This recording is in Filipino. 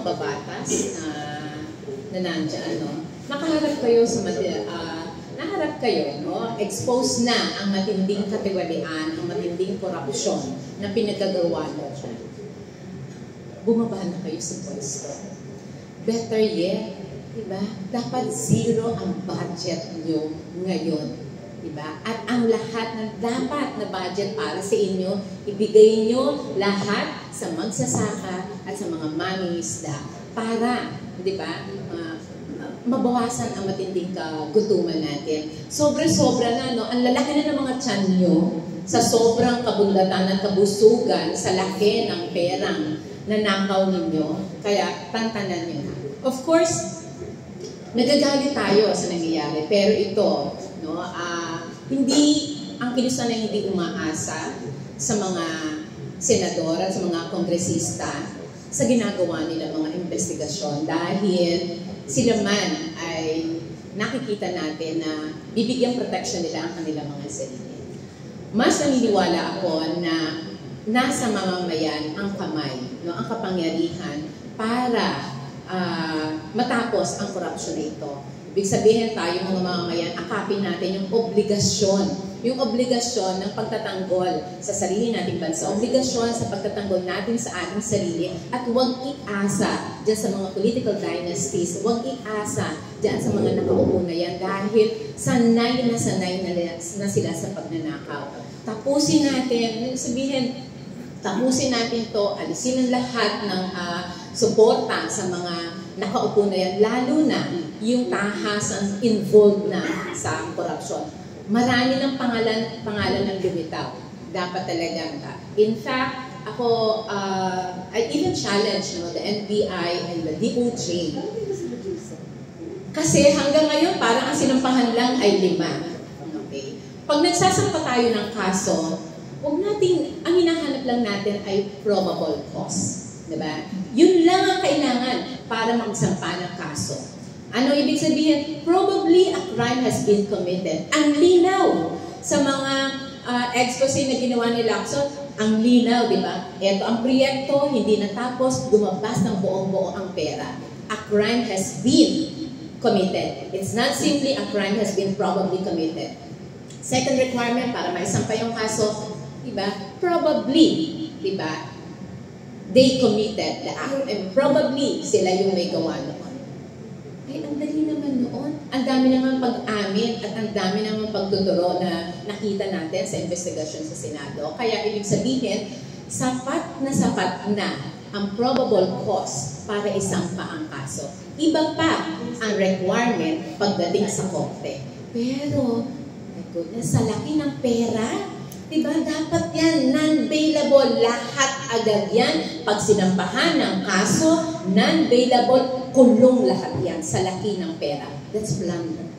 Babatas na nandiyan, no? Nakaharap kayo sa naharap kayo, no? Exposed na ang matinding katiwalian, ang matinding korupsyon na pinagagawa nyo. Bumaba na kayo sa pwesto. Better yet, diba? Dapat zero ang budget nyo ngayon. Diba? At ang lahat ng dapat na budget para sa inyo, ibigay nyo lahat sa magsasaka at sa mga mangingisda para, diba, mabawasan ang matinding kagutuman natin. Sobra-sobra na, no? Ang lalaki na ng mga tiyan nyo sa sobrang kabulatan at kabusugan sa laki ng perang nanakaw ninyo. Kaya, tantanan nyo na. Of course, nagagalit tayo sa nangyayari, pero ito, no, hindi, ang kilusan na hindi umaasa sa mga senador at sa mga kongresista sa ginagawa nila mga investigasyon dahil sila man ay nakikita natin na bibigyan protection nila ang kanilang mga sarili. Mas naniniwala ako na nasa mamamayan ang kamay, no, ang kapangyarihan para matapos ang korupsyon na ito. Ibig sabihin tayo mga mamamayan, akapin natin yung obligasyon ng pagtatanggol sa sarili nating bansa, obligasyon sa pagtatanggol natin sa ating sarili, at huwag iasa dyan sa mga political dynasties, huwag iasa dyan sa mga nakaupo na yan dahil sanay na sila sa pagnanakaw. Tapusin natin to, alisin ang lahat ng suporta sa mga nakaupo na yan, lalo na yung tahasan involved na sa korupsyon. Marami ng pangalan ng lumitaw. Dapat talagang. In fact, ako, I even challenge, no, the NBI and the DOJ. Kasi hanggang ngayon, parang ang sinampahan lang ay 5. Okay. Pag nagsasampa tayo ng kaso, ang hinahanap lang natin ay probable cause. Diba? Yun lang ang kailangan para magsampa ng kaso. Ano ibig sabihin? Probably a crime has been committed. Ang linaw sa mga expose na ginawa ni Lacson, ang linaw, di ba? Ito ang proyekto, hindi natapos, lumabas ng buong-buo ang pera. A crime has been committed. It's not simply a crime has been probably committed. Second requirement para maisampa yung kaso, di ba? Probably, di ba? They committed the act. And probably sila yung may gawa noon. Ay, ang dali naman noon. Ang dami naman pag-amin at ang dami naman pagtuturo na nakita natin sa investigasyon sa Senado. Kaya ibig sabihin, sapat na ang probable cause para isampa ang kaso. Iba pa ang requirement pagdating sa korte. Pero, my goodness, sa laki ng pera, diba, dapat yan, non-bailable, lahat agad yan. Pag sinampahan ng kaso, non-bailable, kulong lahat yan sa laki ng pera. That's blunder.